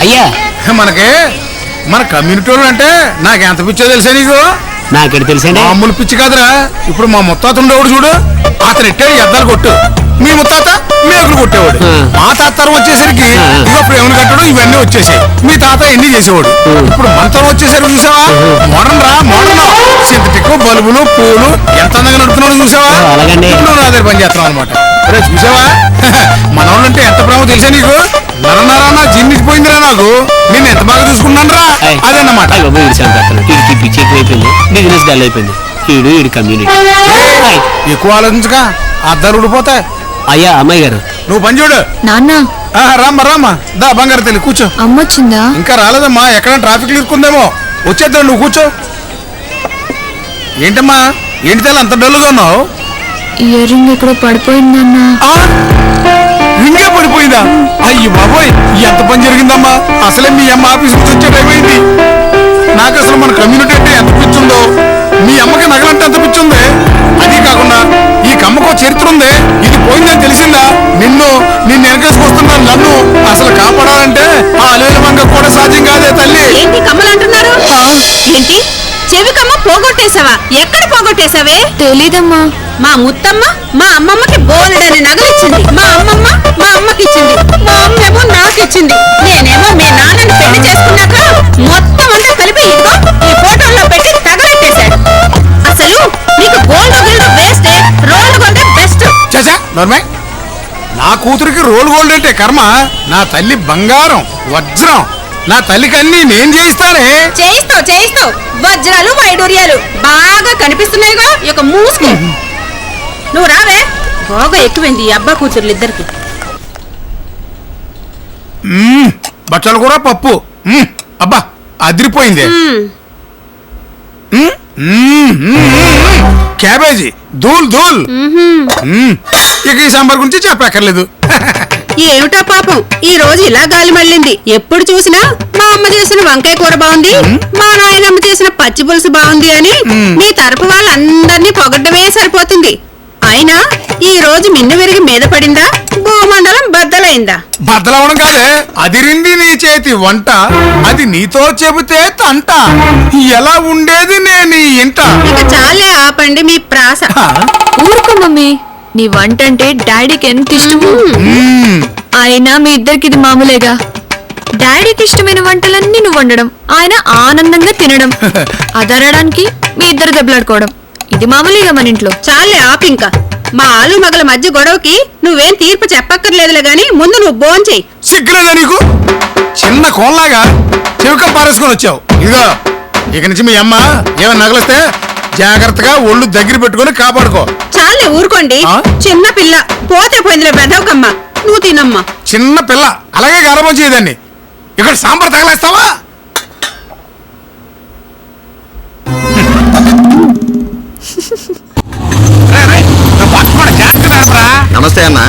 అయ్యా మనకి మన కమ్యూనిటీ అంటే నాకు ఎంత పిచ్చో తెలుసా నీకు? నాకెడ తెలుసండి. మామూలు పిచ్చి కాదురా. ఇప్పుడు మా ముత్తాత ఉండేవాడు చూడు, అతను ఎట్టాడు ఎద్దాలు కొట్టు, మీ ముత్తాత మేకులు కొట్టేవాడు. మా తాతరం వచ్చేసరికి ఇక ప్రేమలు కట్టడం ఇవన్నీ వచ్చేసాయి. మీ తాత ఎన్ని చేసేవాడు. ఇప్పుడు మంతరం వచ్చేసరికి చూసావా, మోడర్న్ రా మోడర్న్. సింథటిక్ బల్బులు పూలు ఎంత అందంగా నడుపుతున్నాడు చూసావా. నువ్వు నా దగ్గర పని చేస్తున్నావు అనమాట. చూసావా మనోళ్ళంటే ఎంత ప్రేమ తెలుసా నీకు? నరనరానా జిన్నిపోయిందిరా నాకు. నేను ఎంత బాగా చూసుకున్నాను రా అదన్నమాట. పిచ్చి ఎక్కువైపోయింది, బిజినెస్ డల్ అయిపోయింది. ఈడు కమ్యూనిటీ ఎక్కువ ఆలోచించగా అద్దాలు ఊడిపోతాయి. అయ్యా అమ్మాయి గారు నువ్వు పని చూడు. నాన్న రామ్మా దా బంగారు తల్లి కూర్చో. అమ్మొచ్చిందా? ఇంకా రాలేదమ్మా, ఎక్కడ ట్రాఫిక్ ఇరుక్కుందేమో. వచ్చేద్దాం, నువ్వు కూర్చో. ఏంటమ్మా ఏంటి తల్లి అంత డల్లుగా ఉన్నావు? ఇయర్ రింగ్ ఎక్కడో పడిపోయిందన్నా. రింగే పడిపోయిందా? అయ్యి బాబోయ్ ఎంత పని జరిగిందమ్మా. అసలే మీ అమ్మ ఆఫీస్ నుంచి వచ్చే టైం అయింది. నాకు అసలు మన కమ్యూనిటీ అంటే ఎంత పిచ్చుందో. మీ అమ్మకి నగలంటే ఎంత పిచ్చుంది. అది కాకుండా ఈ కమ్మకో చరిత్ర ఉంది. ఇది పోయిందని తెలిసిందా? నిన్ను వెనకేసుకొస్తున్నాను. నన్ను అసలు కాపాడాలంటే ఆ అలేల మంగ కూడా సాధ్యం కాదే తల్లి. ఏంటి కమ్మలు అంటున్నారు? ఏంటి చెవి కమ్మ పోగొట్టేశావా? ఎక్కడ పోగొట్టేశావే? తెలీదమ్మా. మా ముత్తమ్మ మా అమ్మమ్మకి బోలెడని నగలిచ్చింది. మా అమ్మమ్మ మా అమ్మకి ఇచ్చింది. మా అమ్మేమో నాకు ఇచ్చింది. నేనేమో మీ నాన్నని పెళ్లి చేసుకున్నాక మొత్తం అంతా కలిపి ఇదిగో ఈ ఫోటోల్లో పెట్టి తగలెట్టేశాడు. అసలు నీకు గోల్డ్ గిల్డ్ వేస్టే, రోల్డ్ గోల్డ్ బెస్ట్. చచ్చా నోర్మే. నా కూతురికి రోల్ గోల్డ్ అంటే కర్మ. నా తల్లి బంగారం వజ్రం. నా తల్లికన్నీ నేను చేయిస్తానే. చేయిస్తావు వజ్రాలు వైడూర్యాలు బాగా కనిపిస్తున్నాయిగా. ఇక మూసుకో. నువ్వు రావే. బాగా ఎక్కువైంది ఈ అబ్బా కూతుర్లు ఇద్దరికి. బట్టలు కూడా పప్పు. అబ్బా అదిరిపోయింది. క్యాబేజీ దూల్ దూల్. ఇక ఈ సాంబార్ గురించి చెప్పక్కర్లేదు. ఏమిటా పాపం ఈ రోజు ఇలా గాలి మళ్ళింది. ఎప్పుడు చూసినా మా అమ్మ చేసిన వంకాయ కూర బాగుంది, మా నాయనమ్మ చేసిన పచ్చి పులుసు బాగుంది అని మీ తరపు వాళ్ళందరినీ పొగడ్డమే సరిపోతుంది. అయినా ఈ రోజు మిన్ను విరిగి మీద పడిందా, భూమండలం బద్దలైందా? బద్దలవడం కాదే, అదిరింది నీ చేతి వంట, అది నీతో చెబితే తంట. ఎలా ఉండేది నేను ఇంట. ఇక చాలే ఆపండి మీ ప్రాస. ఊరుకో మమ్మీ, నీ వంట అంటే డాడీకి ఎంత ఇష్టమో. అయినా మీ ఇద్దరికి ఇది మామూలేగా. డాడీకి ఇష్టమైన వంటలన్నీ నువ్వు వండడం, ఆయన ఆనందంగా తినడం, అదరడానికి మీ ఇద్దరు దెబ్బలాడుకోవడం, ఇది మామూలుగా మన ఇంట్లో. చాలే ఆపింకా. మా ఆలు మగల మధ్య గొడవకి నువ్వేం తీర్పు చెప్పక్కర్లేదులే గాని ముందు నువ్వు భోంచేయి. సిగ్గులేదా నీకు? చిన్న కోల్లాగా చెవిక పారేసుకొని వచ్చావు. ఇదిగో ఇక నుంచి మీ అమ్మ ఏమైనా నగలిస్తే జాగ్రత్తగా ఒళ్ళు దగ్గర పెట్టుకుని కాపాడుకో. చాలే ఊరుకోండి. చిన్న పిల్ల పోతే పోయిందిలే పెదవకమ్మ. నువ్వు తినమ్మా. చిన్న పిల్ల అలాగే గారాబం చేయదాన్ని. ఇక్కడ సాంబార్ తగలేస్తావా? నమస్తే అన్న.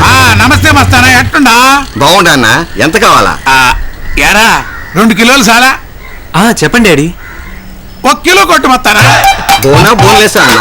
నమస్తే మస్తానా, ఎట్టుండా? బాగుండా అన్న. ఎంత కావాలా? ఎరా 2 కిలోలు చాలా. చెప్పండి డాడీ. 1 కిలో కొట్టు మస్తానా. బోనా బోన్లేసా అన్న?